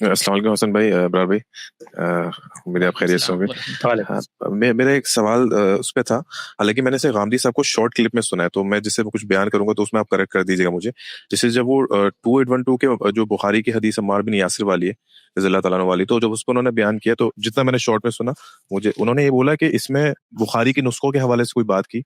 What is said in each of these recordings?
السلام علیکم حسن بھائی، برار بھائی، امید ہے آپ خیریت سے ہوں گے. ہاں، میرا ایک سوال اس پہ تھا. حالانکہ میں نے سے غامدی صاحب کو شارٹ کلپ میں سنا ہے، تو میں جس سے کچھ بیان کروں گا تو اس میں آپ کریکٹ کر دیجیے گا مجھے. جیسے جب وہ 2812 کے جو بخاری کی حدیث عمار بن یاسر والی ہے رضی اللہ تعالیٰ عنہ والی، تو جب اس کو انہوں نے بیان کیا تو جتنا میں نے شارٹ میں سنا، مجھے انہوں نے یہ بولا کہ اس میں بخاری کے نسخوں کے حوالے سے کوئی بات کی،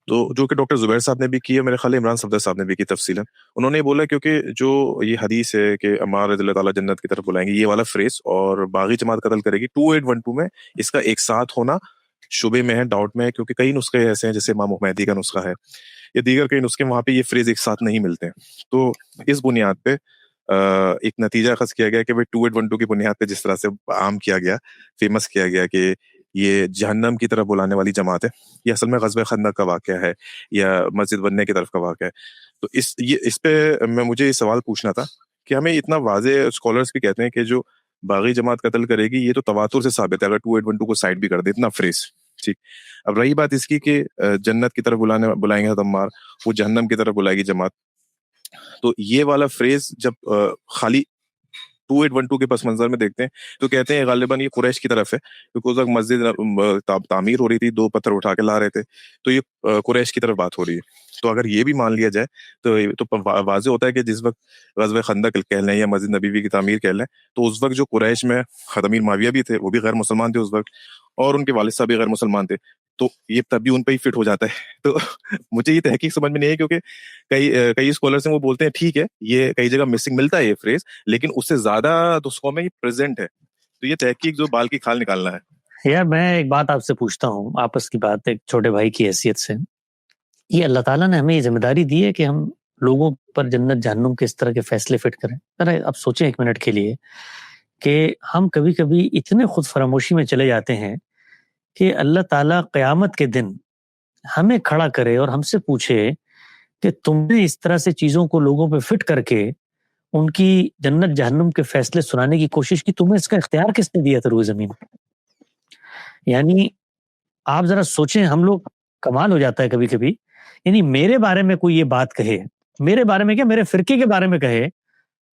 تو جو کہ ڈاکٹر زبیر صاحب نے بھی کی ہے، میرے خیال عمران صفدر صاحب نے بھی کی تفصیلا. انہوں نے بولا کیونکہ جو یہ حدیث ہے کہ عمار رضی اللہ تعالیٰ جنت کی طرف بلائیں گے، یہ والا فریز، اور باغی جماعت قتل کرے گی 2812 میں اس کا ایک ساتھ ہونا شبے میں ہے، ڈاؤٹ میں ہے، کیونکہ کئی نسخے ایسے ہیں جیسے امام مہدی کا نسخہ ہے یا دیگر کئی نسخے، وہاں پہ یہ فریز ایک ساتھ نہیں ملتے ہیں. تو اس بنیاد پہ ایک نتیجہ اخذ کیا گیا کہ 2812 کی بنیاد پہ جس طرح سے عام کیا گیا، فیمس کیا گیا کہ یہ جہنم کی طرف بلانے والی جماعت ہے، یہ اصل میں غزوہ خندق کا واقعہ ہے یا مسجد بننے کی طرف کا واقعہ ہے. تو اس پہ مجھے یہ سوال پوچھنا تھا کہ ہمیں اتنا واضح اسکالرز بھی کہتے ہیں کہ جو باغی جماعت قتل کرے گی یہ تو تواتر سے ثابت ہے، اگر 2812 کو سائڈ بھی کر دے اتنا فریز ٹھیک. اب رہی بات اس کی کہ جنت کی طرف بلائیں گے عمار، وہ جہنم کی طرف بلائے گی جماعت، تو یہ والا فریز جب خالی 2812 کے پس منظر میں دیکھتے ہیں تو کہتے ہیں غالباً یہ قریش کی طرف ہے، کیونکہ اس وقت مسجد تعمیر ہو رہی تھی، 2 پتھر اٹھا کے لا رہے تھے، تو یہ قریش کی طرف بات ہو رہی ہے. تو اگر یہ بھی مان لیا جائے تو واضح ہوتا ہے کہ جس وقت غزوہ خندق کہہ لیں یا مسجد نبوی کی تعمیر کہہ لیں، تو اس وقت جو قریش میں امیر معاویہ بھی تھے، وہ بھی غیر مسلمان تھے اس وقت، اور ان کے والد صاحب بھی غیر مسلمان تھے، تو یہ تب بھی ان پہ ہی فٹ ہو جاتا ہے. تو مجھے یہ تحقیق سمجھ میں نہیں ہے، کیونکہ کئی اسکالرز ہیں وہ بولتے ہیں ٹھیک ہے یہ کئی جگہ مسنگ ملتا ہے یہ فریز، لیکن اس سے زیادہ نسخوں میں یہ پریزنٹ ہے. تو یہ تحقیق جو بال کی کھال نکالنا ہے. یار میں ایک بات آپ سے پوچھتا ہوں، آپس کی بات، ایک چھوٹے بھائی کی حیثیت سے، یہ اللہ تعالیٰ نے ہمیں یہ ذمہ داری دی ہے کہ ہم لوگوں پر جنت جہنم کے اس طرح کے فیصلے فٹ کریں. ذرا اب سوچیں ایک منٹ کے لیے کہ ہم کبھی کبھی اتنے خود فراموشی میں چلے جاتے ہیں کہ اللہ تعالیٰ قیامت کے دن ہمیں کھڑا کرے اور ہم سے پوچھے کہ تم نے اس طرح سے چیزوں کو لوگوں پہ فٹ کر کے ان کی جنت جہنم کے فیصلے سنانے کی کوشش کی، تمہیں اس کا اختیار کس نے دیا تھا روئے زمین؟ یعنی آپ ذرا سوچیں، ہم لوگ کمال ہو جاتا ہے کبھی کبھی، یعنی میرے بارے میں کوئی یہ بات کہے، میرے بارے میں کیا، میرے فرقے کے بارے میں کہے،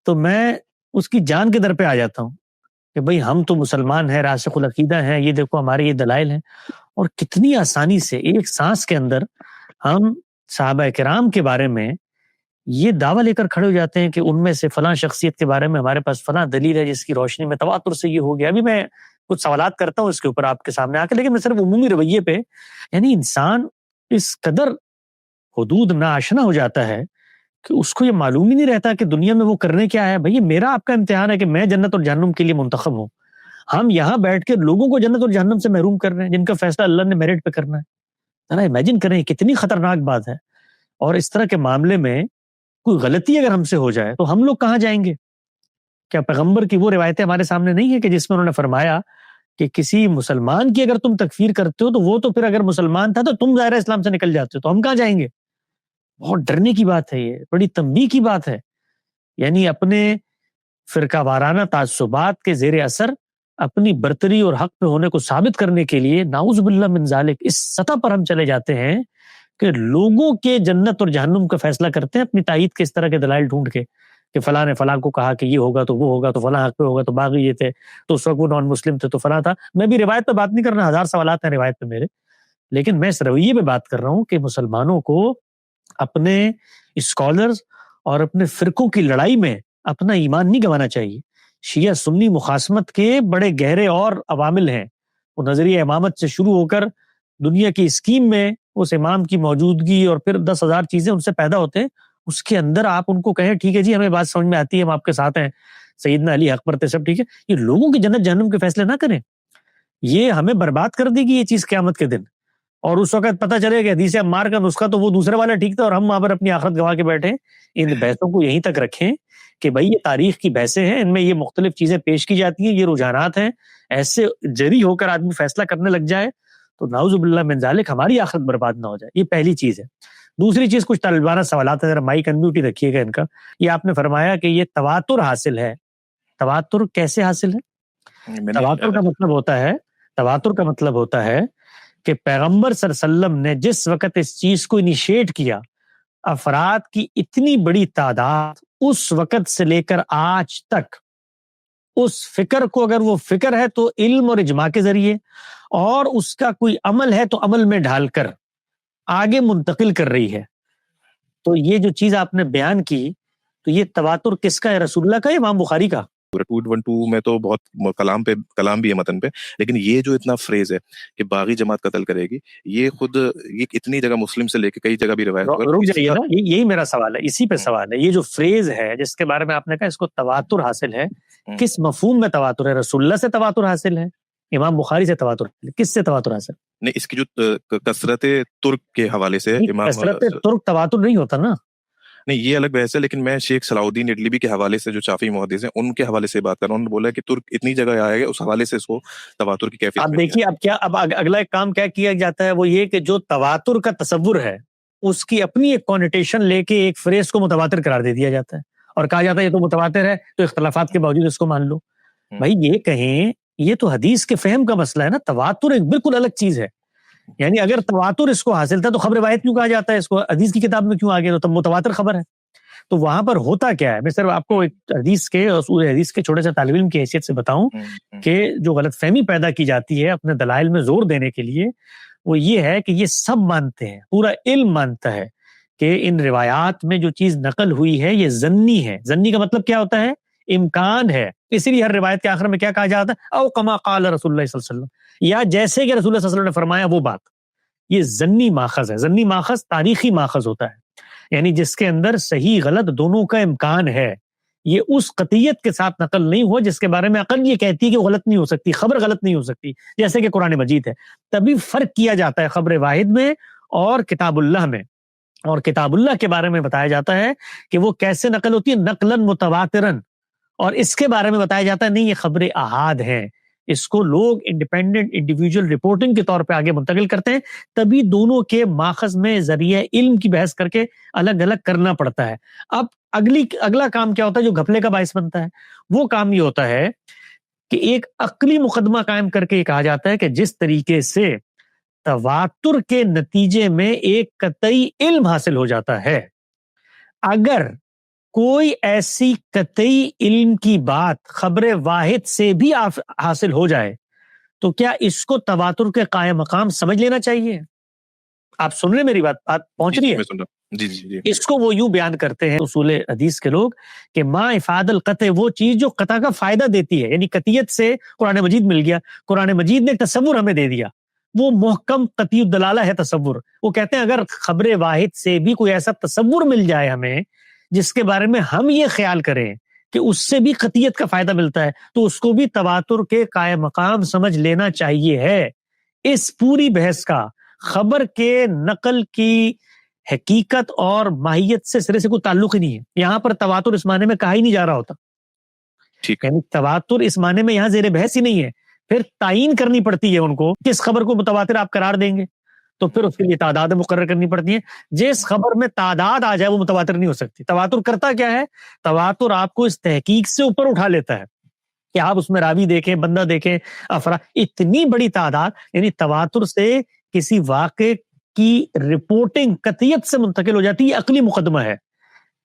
تو میں اس کی جان کے در پہ آ جاتا ہوں کہ بھئی ہم تو مسلمان ہیں، راسخ العقیدہ ہیں، یہ دیکھو ہمارے یہ دلائل ہیں. اور کتنی آسانی سے ایک سانس کے اندر ہم صحابہ کرام کے بارے میں یہ دعویٰ لے کر کھڑے ہو جاتے ہیں کہ ان میں سے فلاں شخصیت کے بارے میں ہمارے پاس فلاں دلیل ہے جس کی روشنی میں تواتر سے یہ ہو گیا. ابھی میں کچھ سوالات کرتا ہوں اس کے اوپر آپ کے سامنے آ کے، لیکن میں صرف عمومی رویے پہ، یعنی انسان اس قدر حدود ناآشنا ہو جاتا ہے کہ اس کو یہ معلوم ہی نہیں رہتا کہ دنیا میں وہ کرنے کیا ہے. بھئی میرا آپ کا امتحان ہے کہ میں جنت اور جہنم کے لیے منتخب ہوں، ہم یہاں بیٹھ کے لوگوں کو جنت اور جہنم سے محروم کر رہے ہیں جن کا فیصلہ اللہ نے میرٹ پہ کرنا ہے. ذرا امیجن کریں کتنی خطرناک بات ہے. اور اس طرح کے معاملے میں کوئی غلطی اگر ہم سے ہو جائے تو ہم لوگ کہاں جائیں گے؟ کیا پیغمبر کی وہ روایتیں ہمارے سامنے نہیں ہے کہ جس میں انہوں نے فرمایا کہ کسی مسلمان کی اگر تم تکفیر کرتے ہو تو وہ تو پھر اگر مسلمان تھا تو تم ظاہر اسلام سے نکل جاتے ہو، تو ہم کہاں جائیں گے؟ بہت ڈرنے کی بات ہے، یہ بڑی تنبیہ کی بات ہے. یعنی اپنے فرقہ وارانہ تعصبات کے زیر اثر اپنی برتری اور حق پہ ہونے کو ثابت کرنے کے لیے نعوذ باللہ من ذالک اس سطح پر ہم چلے جاتے ہیں کہ لوگوں کے جنت اور جہنم کا فیصلہ کرتے ہیں اپنی تائید کے اس طرح کے دلائل ڈھونڈ کے کہ فلاں نے فلاں کو کہا کہ یہ ہوگا تو وہ ہوگا، تو فلاں حق پہ ہوگا، تو باغی یہ تھے، تو اس وقت وہ نان مسلم تھے، تو فلاں تھا. میں بھی روایت پہ بات نہیں کرنا، ہزار سوالات ہیں روایت پہ میرے، لیکن میں اس رویے پہ بات کر رہا ہوں کہ مسلمانوں کو اپنے اسکالرز اور اپنے فرقوں کی لڑائی میں اپنا ایمان نہیں گنوانا چاہیے. شیعہ سنی مخاصمت کے بڑے گہرے اور عوامل ہیں، وہ نظریہ امامت سے شروع ہو کر دنیا کی اسکیم میں اس امام کی موجودگی اور پھر 10,000 چیزیں ان سے پیدا ہوتے ہیں. اس کے اندر آپ ان کو کہیں ٹھیک ہے جی ہمیں بات سمجھ میں آتی ہے، ہم آپ کے ساتھ ہیں، سیدنا علی حق پر تھے، سب ٹھیک ہے، یہ لوگوں کی جنت جہنم کے فیصلے نہ کریں. یہ ہمیں برباد کر دے گی یہ چیز قیامت کے دن. اور اس وقت پتہ چلے کہ حدیث عمار کا نسخہ تو وہ دوسرے والا ٹھیک تھا اور ہم وہاں پر اپنی آخرت گوا کے بیٹھے. ان بحثوں کو یہیں تک رکھیں کہ بھائی یہ تاریخ کی بحثیں ہیں، ان میں یہ مختلف چیزیں پیش کی جاتی ہیں، یہ رجحانات ہیں. ایسے جری ہو کر آدمی فیصلہ کرنے لگ جائے تو نعوذ باللہ من ذالک ہماری آخرت برباد نہ ہو جائے. یہ پہلی چیز ہے. دوسری چیز، کچھ طالبانہ سوالات ہیں، ذرا مائک انمیوٹ ہی رکھیے گا ان کا. یہ آپ نے فرمایا کہ یہ تواتر حاصل ہے. تواتر کیسے حاصل ہے؟ تواتر کا مطلب ہوتا ہے کہ پیغمبر صلی اللہ علیہ وسلم نے جس وقت اس چیز کو انیشیٹ کیا، افراد کی اتنی بڑی تعداد اس وقت سے لے کر آج تک اس فکر کو اگر وہ فکر ہے تو علم اور اجماع کے ذریعے، اور اس کا کوئی عمل ہے تو عمل میں ڈھال کر آگے منتقل کر رہی ہے. تو یہ جو چیز آپ نے بیان کی، تو یہ تواتر کس کا ہے؟ رسول اللہ کا یا امام بخاری کا؟ 212 میں تو بہت کلام بھی ہے متن پہ، لیکن یہ جو اتنا فریز ہے کہ باغی جماعت قتل کرے گی، یہ خود یہ اتنی جگہ مسلم سے لے کے کئی جگہ بھی روایت رک جائیے نا، یہی میرا سوال ہے، اسی پہ سوال ہے. یہ جو فریز ہے جس کے بارے میں آپ نے کہا اس کو تواتر حاصل ہے، کس مفہوم میں تواتر ہے؟ رسول اللہ سے تواتر حاصل ہے، امام بخاری سے تواتر حاصل ہے، کس سے تواتر حاصل؟ نہیں، اس کی جو کثرت ترک کے حوالے سے کثرت ترک تواتر نہیں ہوتا نا. نہیں، یہ الگ بحث ہے، لیکن میں شیخ صلاح الدین اڈلیبی کے حوالے سے جو شافعی محدث ہیں ان کے حوالے سے بات کر رہا ہوں. انہوں نے بولا کہ ترک اتنی جگہ آئے گا، اس حوالے سے اس کو تواتر کی کیفیت. آپ دیکھیے اب اگلا ایک کام کیا کیا جاتا ہے، وہ یہ کہ جو تواتر کا تصور ہے اس کی اپنی ایک کونیٹیشن لے کے ایک فریز کو متواتر قرار دے دیا جاتا ہے، اور کہا جاتا ہے یہ تو متواتر ہے، تو اختلافات کے باوجود اس کو مان لو. بھائی یہ کہیں یہ تو حدیث کے فہم کا مسئلہ ہے نا، تواتر ایک بالکل الگ چیز ہے. یعنی اگر تواتر اس کو حاصل تھا تو خبر روایت کیوں کہا جاتا ہے؟ اس کو حدیث کی کتاب میں کیوں آ گیا؟ تو تب متواتر خبر ہے. تو وہاں پر ہوتا کیا ہے؟ میں صرف آپ کو ایک حدیث کے اصول حدیث کے چھوٹے سے طالب علم کی حیثیت سے بتاؤں کہ جو غلط فہمی پیدا کی جاتی ہے اپنے دلائل میں زور دینے کے لیے، وہ یہ ہے کہ یہ سب مانتے ہیں، پورا علم مانتا ہے کہ ان روایات میں جو چیز نقل ہوئی ہے یہ ظنی ہے. ظنی کا مطلب کیا ہوتا ہے؟ امکان ہے. اسی لیے ہر روایت کے آخر میں کیا کہا جاتا ہے؟ او کما قال رسول اللہ صلی اللہ علیہ وسلم، یا جیسے کہ رسول اللہ صلی اللہ علیہ وسلم نے فرمایا وہ بات. یہ ظنی ماخذ ہے. ظنی ماخذ تاریخی ماخذ ہوتا ہے، یعنی جس کے اندر صحیح غلط دونوں کا امکان ہے. یہ اس قطعیت کے ساتھ نقل نہیں ہوا جس کے بارے میں عقل یہ کہتی ہے کہ غلط نہیں ہو سکتی، خبر غلط نہیں ہو سکتی، جیسے کہ قرآن مجید ہے. تبھی فرق کیا جاتا ہے خبر واحد میں اور کتاب اللہ میں. اور کتاب اللہ کے بارے میں بتایا جاتا ہے کہ وہ کیسے نقل ہوتی ہے، نقلن متواترن. اور اس کے بارے میں بتایا جاتا ہے نہیں، یہ خبر احاد ہیں، اس کو لوگ انڈیپینڈنٹ انڈیویجول رپورٹنگ کے طور پہ آگے منتقل کرتے ہیں. تبھی دونوں کے ماخذ میں ذریعہ علم کی بحث کر کے الگ الگ کرنا پڑتا ہے. اب اگلا کام کیا ہوتا ہے جو گھپلے کا باعث بنتا ہے؟ وہ کام یہ ہوتا ہے کہ ایک عقلی مقدمہ قائم کر کے یہ کہا جاتا ہے کہ جس طریقے سے تواتر کے نتیجے میں ایک قطعی علم حاصل ہو جاتا ہے، اگر کوئی ایسی قطعی علم کی بات خبر واحد سے بھی حاصل ہو جائے تو کیا اس کو تواتر کے قائم مقام سمجھ لینا چاہیے؟ آپ سن رہے میری بات پہنچ رہی ہے؟ جی. اس کو وہ یوں بیان کرتے ہیں اصول حدیث کے لوگ کہ ما افاد القطع، وہ چیز جو قطع کا فائدہ دیتی ہے. یعنی قطعیت سے قرآن مجید مل گیا، قرآن مجید نے تصور ہمیں دے دیا، وہ محکم قطعی الدلالہ ہے تصور. وہ کہتے ہیں اگر خبر واحد سے بھی کوئی ایسا تصور مل جائے ہمیں جس کے بارے میں ہم یہ خیال کریں کہ اس سے بھی قطعیت کا فائدہ ملتا ہے، تو اس کو بھی تواتر کے قائم مقام سمجھ لینا چاہیے ہے. اس پوری بحث کا خبر کے نقل کی حقیقت اور ماہیت سے سرے سے کوئی تعلق ہی نہیں ہے. یہاں پر تواتر اس معنی میں کہا ہی نہیں جا رہا ہوتا. یعنی تواتر اس معنی میں یہاں زیر بحث ہی نہیں ہے. پھر تعین کرنی پڑتی ہے ان کو کس خبر کو متواتر آپ قرار دیں گے، تو پھر اس کے لیے تعداد مقرر کرنی پڑتی ہیں. جس خبر میں تعداد آ جائے وہ متواتر نہیں ہو سکتی. تواتر کرتا کیا ہے؟ تواتر آپ کو اس تحقیق سے اوپر اٹھا لیتا ہے کہ آپ اس میں راوی دیکھیں، بندہ دیکھیں، افراد، اتنی بڑی تعداد. یعنی تواتر سے کسی واقعے کی رپورٹنگ قطعیت سے منتقل ہو جاتی ہے. یہ عقلی مقدمہ ہے.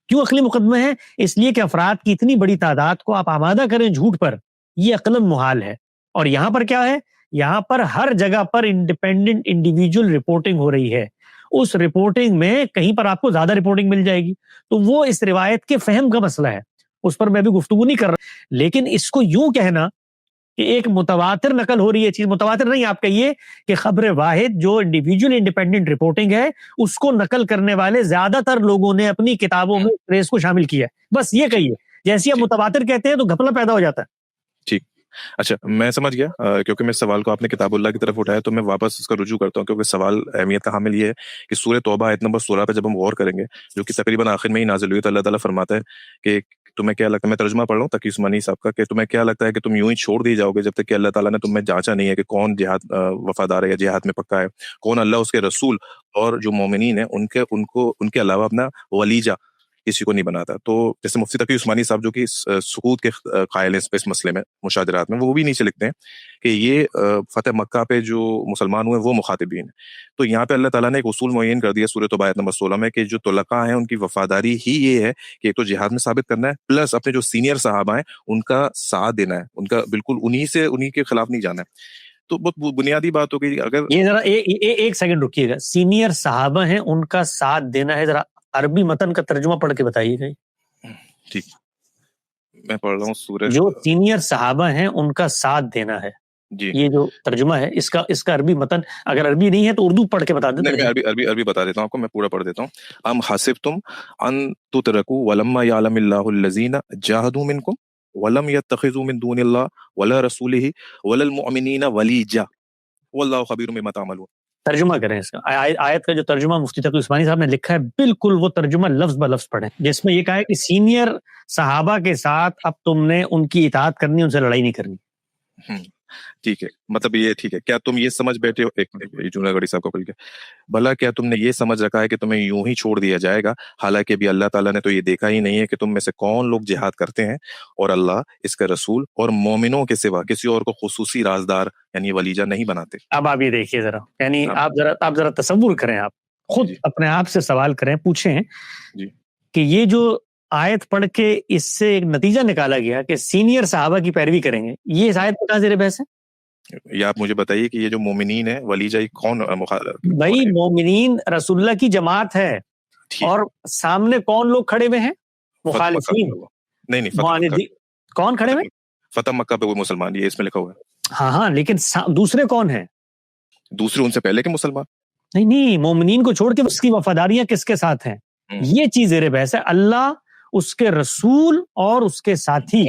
کیوں عقلی مقدمہ ہے؟ اس لیے کہ افراد کی اتنی بڑی تعداد کو آپ آمادہ کریں جھوٹ پر، یہ عقلاً محال ہے. اور یہاں پر کیا ہے؟ یہاں پر ہر جگہ پر انڈیپینڈنٹ انڈیویجول رپورٹنگ ہو رہی ہے. اس رپورٹنگ میں کہیں پر آپ کو زیادہ رپورٹنگ مل جائے گی، تو وہ اس روایت کے فہم کا مسئلہ ہے، اس پر میں بھی گفتگو نہیں کر رہا. لیکن اس کو یوں کہنا کہ ایک متواتر نقل ہو رہی ہے چیز، متواتر نہیں. آپ کہیے کہ خبر واحد جو انڈیویجول انڈیپینڈنٹ رپورٹنگ ہے اس کو نقل کرنے والے زیادہ تر لوگوں نے اپنی کتابوں میں ریس کو شامل کیا ہے، بس یہ کہیے. جیسے آپ متواتر کہتے ہیں تو گھپلا پیدا ہو جاتا ہے. ٹھیک، اچھا میں سمجھ گیا. کیونکہ میں سوال کو آپ نے کتاب اللہ کی طرف اٹھایا تو میں واپس اس کا رجوع کرتا ہوں، کیونکہ سوال اہمیت کا حامل یہ ہے کہ سورہ توبہ آیت نمبر 16 پہ جب ہم غور کریں گے، جو کہ تقریباً آخر میں ہی نازل ہوئی، تو اللہ تعالیٰ فرماتا ہے کہ تمہیں کیا لگتا ہے، میں ترجمہ پڑھ رہا ہوں تقی عثمانی صاحب کا، کہ تمہیں کیا لگتا ہے کہ تم یوں ہی چھوڑ دی جاؤ گے جب تک کہ اللہ تعالیٰ نے تم میں جانچا نہیں ہے کہ کون جہاد وفادار ہے یا جہاد میں پکا ہے، کون اللہ اس کے رسول اور جو مومنین ہیں ان کے علاوہ اپنا ولیجہ کسی کو نہیں بناتا. تو جیسے مفتی تقی عثمانی صاحب جو کہ سقوط کے قائل ہیں اس مسئلے میں مشاجرات میں, وہ بھی نیچے لکھتے ہیں کہ یہ فتح مکہ پہ جو مسلمان ہوئے وہ مخاطبین ہیں. تو یہاں پہ اللہ تعالیٰ نے ایک اصول معین کر دیا سورۃ توبہ آیت نمبر 16 میں کہ جو طلقاء ہیں ان کی وفاداری ہی یہ ہے کہ ایک تو جہاد میں ثابت کرنا ہے, پلس اپنے جو سینئر صحابہ ہیں ان کا ساتھ دینا ہے, ان کا بالکل انہی کے خلاف نہیں جانا ہے. تو بہت بنیادی بات ہو گئی. اگر یہ ذرا ایک سیکنڈ رکیے گا, سینئر صحابہ ہیں ان کا ساتھ دینا ہے, ذرا عربی متن کا ترجمہ پڑھ کے بتائیے گا. ٹھیک, میں پڑھ رہا ہوں سورہ. جو سینئر صحابہ ہیں ان کا ساتھ دینا ہے, جی یہ جو ترجمہ ہے اس کا عربی متن, اگر عربی نہیں ہے تو اردو پڑھ کے بتا دیں. میں عربی بتا دیتا ہوں آپ کو, میں پورا پڑھ دیتا ہوں. ام حسبتم ان تترکوا ولما یعلم اللہ الذین جاہدوا منکم ولم یتخذوا من دون اللہ ولا رسولہ ولا المؤمنین ولیجا واللہ خبیر بما تعملون. ترجمہ کریں اس کا, آیت کا جو ترجمہ مفتی تقی عثمانی صاحب نے لکھا ہے بالکل وہ ترجمہ لفظ بہ لفظ پڑھیں, جس میں یہ کہا ہے کہ سینئر صحابہ کے ساتھ اب تم نے ان کی اطاعت کرنی, ان سے لڑائی نہیں کرنی. ٹھیک ہے, مطلب یہ ٹھیک ہے. کیا تم یہ سمجھ بیٹھے ہو, ایک جملہ گڑی صاحب کو کھل کے, بھلا کیا تم نے یہ سمجھ رکھا ہے کہ تمہیں یوں ہی چھوڑ دیا جائے گا, حالانکہ بھی اللہ تعالیٰ نے تو یہ دیکھا ہی نہیں ہے کہ تم میں سے کون لوگ جہاد کرتے ہیں, اور اللہ اس کا رسول اور مومنوں کے سوا کسی اور کو خصوصی رازدار یعنی ولیجہ نہیں بناتے. اب آپ یہ دیکھیے ذرا, یعنی آپ ذرا تصور کریں, آپ خود اپنے آپ سے سوال کریں, پوچھیں کہ یہ جو آیت پڑھ کے اس سے ایک نتیجہ نکالا گیا کہ سینئر صحابہ کی پیروی کریں گے, یہ اس آیت کہاں زیر بحث ہے؟ یا آپ مجھے بتائیے کہ یہ جو مومنین ہیں ولیجہ کون؟ بھائی مومنین رسول اللہ کی جماعت ہے, اور سامنے کون لوگ کھڑے ہوئے ہیں؟ مخالفین. نہیں, کون کھڑے ہوئے؟ فتح مکہ پہ وہ مسلمان, یہ اس میں لکھا ہوا ہے. ہاں, لیکن دوسرے کون ہیں؟ دوسرے ان سے پہلے کے مسلمان. نہیں, مومنین کو چھوڑ کے اس کی وفاداریاں کس کے ساتھ ہیں, یہ چیز زیر بحث ہے. اللہ, اس کے رسول اور اس کے ساتھی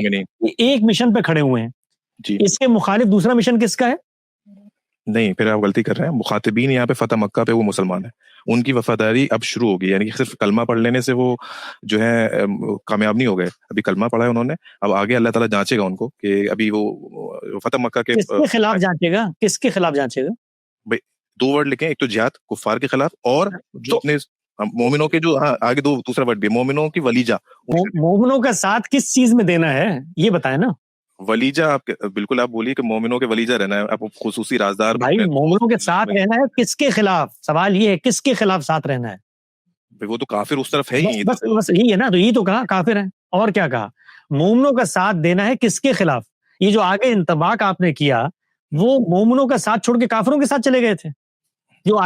ایک مشن پہ کھڑے ہوئے ہیں, اس کے مخالف دوسرا مشن کس کا ہے؟ نہیں, پھر آپ غلطی کر رہے ہیں. مخاطبین یہاں پہ فتح مکہ پہ وہ مسلمان ہیں, ان کی وفاداری اب شروع ہوگی, یعنی صرف کلمہ پڑھ لینے سے وہ جو ہے کامیاب نہیں ہو گئے. ابھی کلمہ پڑھا ہے انہوں نے, اب آگے اللہ تعالیٰ جانچے گا ان کو کہ ابھی وہ فتح مکہ کے کس کے خلاف جانچے گا, کس کے خلاف جانچے گا؟ بھائی دو ورڈ لکھیں, ایک تو جہاد کفار کے خلاف, اور جو اپنے مومنوں کے جو آگے دوسرا ورڈ بھی مومنوں کی ولیجہ. مومنوں کا ساتھ کس چیز میں دینا ہے یہ بتائیں نا. ولیجہ آپ بالکل آپ بولیے کہ مومنوں کے ولیجہ رہنا ہے, آپ خصوصی رازدار. بھائی مومنوں کے ساتھ رہنا ہے, کس کے خلاف؟ سوال یہ ہے کس کے خلاف ساتھ رہنا ہے؟ وہ تو کافر اس طرف ہے ہی, بس یہی ہے نا, تو یہی تو کہا کافر ہے, اور کیا کہا؟ مومنوں کا ساتھ دینا ہے کس کے خلاف؟ یہ جو آگے انطباق آپ نے کیا وہ مومنوں کا ساتھ چھوڑ کے کافروں کے ساتھ چلے گئے تھے. جو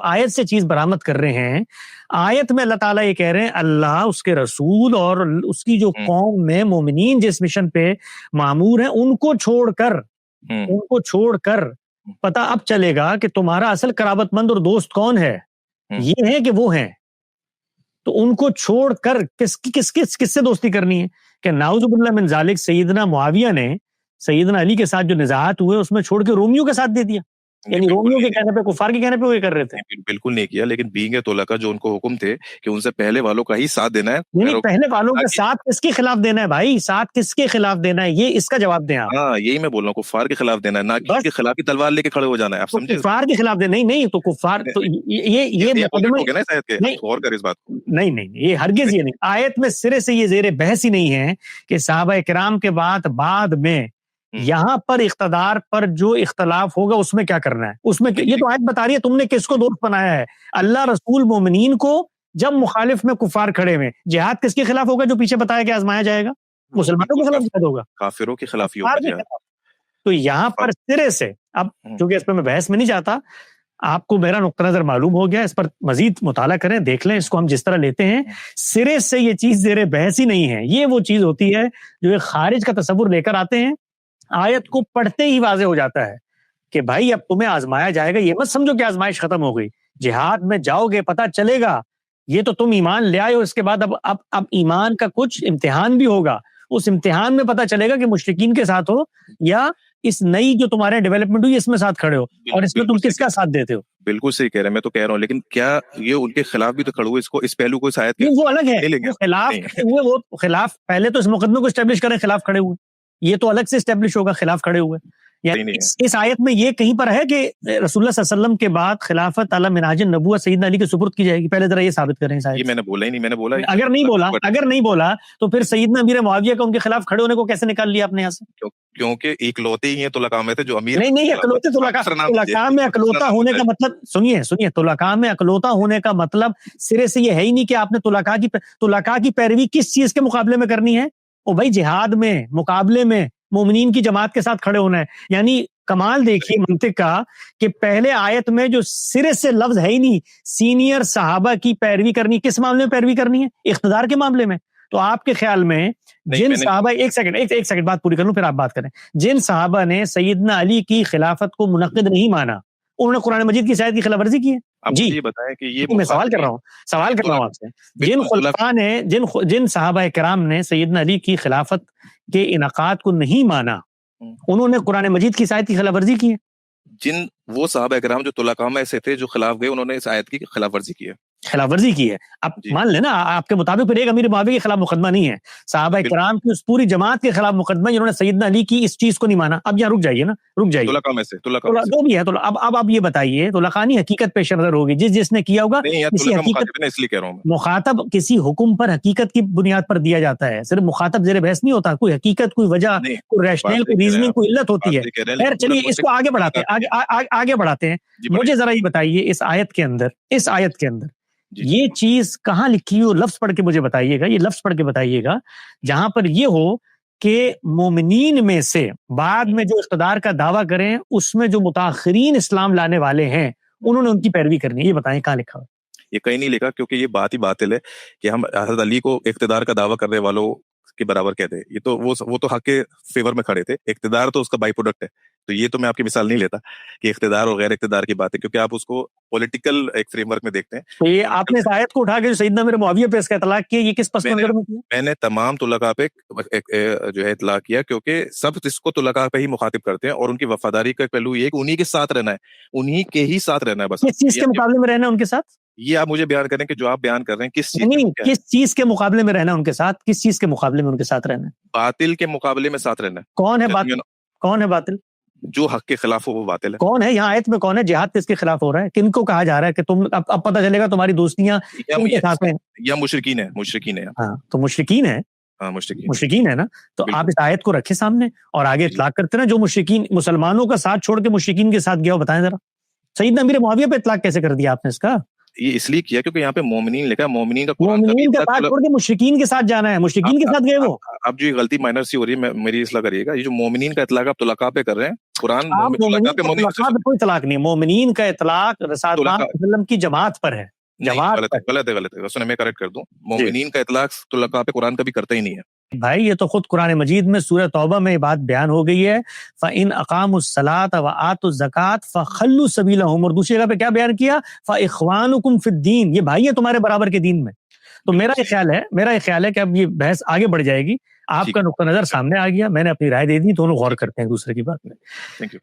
آیت سے چیز برآمد کر رہے ہیں, آیت میں اللہ تعالیٰ یہ کہہ رہے ہیں اللہ, اس کے رسول اور اس کی جو قوم میں مومنین جس مشن پہ معمور ہیں ان کو چھوڑ کر پتہ اب چلے گا کہ تمہارا اصل قرابت مند اور دوست کون ہے. یہ ہے کہ وہ ہیں, تو ان کو چھوڑ کر کس سے دوستی کرنی ہے؟ کہ نعوذ باللہ من ذالک سیدنا معاویہ نے سیدنا علی کے ساتھ جو نزاعات ہوئے اس میں چھوڑ کے رومیوں کے ساتھ دے دیا, یعنی رومیوں کے کہنے پہ, کفار کے کہنے پہ وہ یہ کر رہے تھے. بالکل نہیں کیا, لیکن بینگ طلقاء جو ان کو حکم تھے کہ ان سے پہلے والوں کا ہی ساتھ دینا ہے. نہیں, پہلے والوں کا ساتھ کس کے خلاف دینا ہے بھائی؟ ساتھ کس کے خلاف دینا ہے, یہ اس کا جواب دیں آپ. ہاں یہی میں بول رہا ہوں, کفار کے خلاف دینا ہے, نہ کہ کے خلاف کی تلوار لے کے کھڑے ہو جانا ہے. آپ سمجھے, کفار کے خلاف دینا. نہیں تو کفار تو یہ غور کر اس بات کو. نہیں, یہ ہرگز یہ نہیں. آیت میں سرے سے یہ زیر بحث ہی نہیں ہے کہ صحابہ کرام کے بعد میں یہاں پر اقتدار پر جو اختلاف ہوگا اس میں کیا کرنا ہے. اس میں یہ تو آیت بتا رہی ہے تم نے کس کو دوست بنایا ہے, اللہ رسول مومنین کو. جب مخالف میں کفار کھڑے ہوئے, جہاد کس کے خلاف ہوگا جو پیچھے بتایا کہ آزمایا جائے گا؟ مسلمانوں کے خلاف جہاد ہوگا, کافروں کے خلاف ہی ہوگا. تو یہاں پر سرے سے, اب چونکہ اس پہ میں بحث میں نہیں جاتا, آپ کو میرا نقطہ نظر معلوم ہو گیا, اس پر مزید مطالعہ کریں, دیکھ لیں, اس کو ہم جس طرح لیتے ہیں سرے سے یہ چیز زیر بحث ہی نہیں ہے. یہ وہ چیز ہوتی ہے جو ایک خارج کا تصور لے کر آتے ہیں, آیت کو پڑھتے ہی واضح ہو جاتا ہے کہ بھائی اب تمہیں آزمایا جائے گا. یہ مت سمجھو کہ آزمائش ختم ہو گئی, جہاد میں جاؤ گے پتہ چلے گا, یہ تو تم ایمان لے آئے ہو, اس کے بعد اب ایمان کا کچھ امتحان بھی ہوگا. اس امتحان میں پتہ چلے گا کہ مشرکین کے ساتھ ہو یا اس نئی جو تمہارے ڈیولپمنٹ ہوئی اس میں ساتھ کھڑے ہو, اور اس میں تم کس کا ساتھ دیتے ہو. بالکل صحیح کہہ رہے ہیں, میں تو کہہ رہا ہوں, لیکن کیا یہ ان کے خلاف بھی تو کھڑے ہوئے, اس پہلو کو شاید وہ الگ ہے. وہ خلاف پہلے تو اس مقدمے کو اسٹیبلش کریں, خلاف کھڑے ہوئے, یہ تو الگ سے اسٹیبلش ہوگا خلاف کھڑے ہوئے. یعنی اس آیت میں یہ کہیں پر ہے کہ رسول اللہ صلی اللہ علیہ وسلم کے بعد خلافت علی منہاج النبوت سیدنا علی کے سپرد کی جائے گی؟ پہلے ذرا یہ ثابت کریں اس آیت. یہ میں نے بولا ہی نہیں، میں نے بولا اگر نہیں بولا تو پھر سیدنا امیر معاویہ کا ان کے خلاف کھڑے ہونے کو کیسے نکال لیا اپنے یہاں سے؟ کیونکہ اکلوتے ہی ہیں طلقاء میں تھے جو امیر نہیں اکلوتے طلقاء میں اکلوتا ہونے کا مطلب سنیے طلقاء میں اکلوتا ہونے کا مطلب سرے سے یہ ہے ہی نہیں کہ آپ نے طلقاء کی پیروی کس چیز کے مقابلے میں کرنی ہے؟ او بھائی جہاد میں، مقابلے میں مومنین کی جماعت کے ساتھ کھڑے ہونا ہے. یعنی کمال دیکھیے منطق کا کہ پہلے آیت میں جو سرے سے لفظ ہے ہی نہیں سینئر صحابہ کی پیروی کرنی، کس معاملے میں پیروی کرنی ہے؟ اقتدار کے معاملے میں. تو آپ کے خیال میں جن صحابہ ایک سیکنڈ بات پوری کر لوں پھر آپ بات کریں. جن صحابہ نے سیدنا علی کی خلافت کو منعقد نہیں مانا، انہوں نے قرآن مجید کی آیت کی خلاف ورزی کی ہے. جی یہ بتائیں کہ یہ میں سوال کر رہا ہوں آپ سے. جن صحابہ کرام نے سیدنا علی کی خلافت کے انعقاد کو نہیں مانا، انہوں نے قرآن مجید کی آیت کی خلاف ورزی کی ہے. وہ صحابہ کرام جو طلقاء میں سے تھے جو خلاف گئے، انہوں نے اس آیت کی خلاف ورزی کی ہے. اب مان لینا آپ کے مطابق پھر ایک امیر معاویہ کے خلاف مقدمہ نہیں ہے، صحابہ کرام کی اس پوری جماعت کے خلاف مقدمہ جنہوں نے سیدنا علی کی اس چیز کو نہیں مانا. اب یہاں رک جائیے طلقاء میں سے جو بھی ہے. تو اب آپ یہ بتائیے طلقانی حقیقت پیش نظر ہوگی جس نے کیا ہوگا. اس لیے کہہ رہا ہوں مخاطب کسی حکم پر حقیقت کی بنیاد پر دیا جاتا ہے، صرف مخاطب زیر بحث نہیں ہوتا، کوئی حقیقت، کوئی وجہ، کوئی ریشنل، کوئی ریزننگ، کوئی علت ہوتی ہے. خیر چلیے اس کو آگے بڑھاتے ہیں. مجھے ذرا یہ بتائیے اس آیت کے اندر یہ چیز کہاں لکھی ہو؟ لفظ پڑھ کے مجھے بتائیے گا، یہ لفظ پڑھ کے بتائیے گا جہاں پر یہ ہو کہ مومنین میں سے بعد میں جو اقتدار کا دعویٰ کریں اس میں جو متاخرین اسلام لانے والے ہیں انہوں نے ان کی پیروی کرنی ہے. یہ بتائیں کہاں لکھا ہو؟ یہ کہیں نہیں لکھا، کیونکہ یہ بات ہی باطل ہے کہ ہم حضرت علی کو اقتدار کا دعویٰ کرنے والوں کے برابر کہتے ہیں. یہ تو وہ تو حق کے فیور میں کھڑے تھے، اقتدار تو اس کا بائی پروڈکٹ ہے. تو یہ تو میں آپ کی مثال نہیں لیتا کہ اقتدار اور غیر اقتدار کی بات ہے، کیونکہ آپ اس کو پولیٹیکل ایک فریم ورک میں دیکھتے ہیں. تو یہ آپ نے اس آیت کو اٹھا کے جو سیدنا امیر معاویہ پہ اس کا اطلاق کیا، یہ کس پس منظر میں کیا؟ میں نے تمام طلقاء پہ جو ہے اطلاق کیا، کیونکہ سب اس کو طلقاء پہ ہی مخاطب کرتے ہیں، اور ان کی وفاداری کا پہلو یہ کہ انہی کے ساتھ رہنا ہے، انہی کے ہی ساتھ رہنا ہے. بس کس چیز کے مقابلے میں رہنا ہے ان کے ساتھ؟ یہ آپ مجھے بیان کریں کہ جو آپ بیان کر رہے ہیں کس چیز کے مقابلے میں رہنا ان کے ساتھ، کس چیز کے مقابلے میں ان کے ساتھ رہنا ہے؟ باطل کے مقابلے میں ساتھ رہنا ہے. کون ہے باطل؟ جو حق کے خلاف ہو وہ باطل ہے. کون ہے یہاں آیت میں؟ کون ہے؟ جہاد کس کے خلاف ہو رہا ہے؟ کن کو کہا جا رہا ہے کہ تم اب پتہ چلے گا تمہاری دوستیاں کن کے ساتھ ہیں؟ یا مشرکین ہے. ہاں تو مشرکین ہے. مشرکین ہے نا. تو آپ اس آیت کو رکھے سامنے اور آگے اطلاق کرتے نا جو مشرکین مسلمانوں کا ساتھ چھوڑ کے مشرکین کے ساتھ گیا ہو. بتائیں ذرا سیدنا امیر معاویہ پہ اطلاق کیسے کر دیا آپ نے اس کا؟ یہ اس لیے کیا کیونکہ یہاں پہ مومنین لکھا ہے، مومنین کا ساتھ چھوڑ کے مشرکین کے ساتھ جانا ہے، مشرکین کے ساتھ گئے وہ. اب جو یہ غلطی مائنر سی ہو رہی ہے میری اصلاح کریے گا. یہ جو مومنین کا اطلاق آپ طلقاء پہ کر رہے ہیں، قرآن کوئی اطلاق نہیں. مومنین کا اطلاق رسول اللہ صلی اللہ علیہ وسلم کی جماعت پر ہے. غلط ہے. سنیں میں کریکٹ کر دوں، مومنین کا اطلاق طلقاء پہ قرآن کبھی کرتا ہی نہیں ہے. بھائی یہ تو خود قرآن مجید میں سورہ توبہ میں یہ بات بیان ہو گئی ہے، فَإِنْ أَقَامُوا الصَّلَاةَ وَآتُوا الزَّكَاةَ فَخَلُّوا سَبِيلَهُمْ. اور دوسری جگہ پہ کیا بیان کیا؟ فَإِخْوَانُكُمْ فِي الدِّينِ. یہ بھائی ہیں تمہارے برابر کے دین میں. تو میرا یہ خیال ہے کہ اب یہ بحث آگے بڑھ جائے گی. آپ کا نقطہ نظر سامنے آ گیا، میں نے اپنی رائے دے دی، دونوں غور کرتے ہیں دوسرے کی بات میں. Thank you.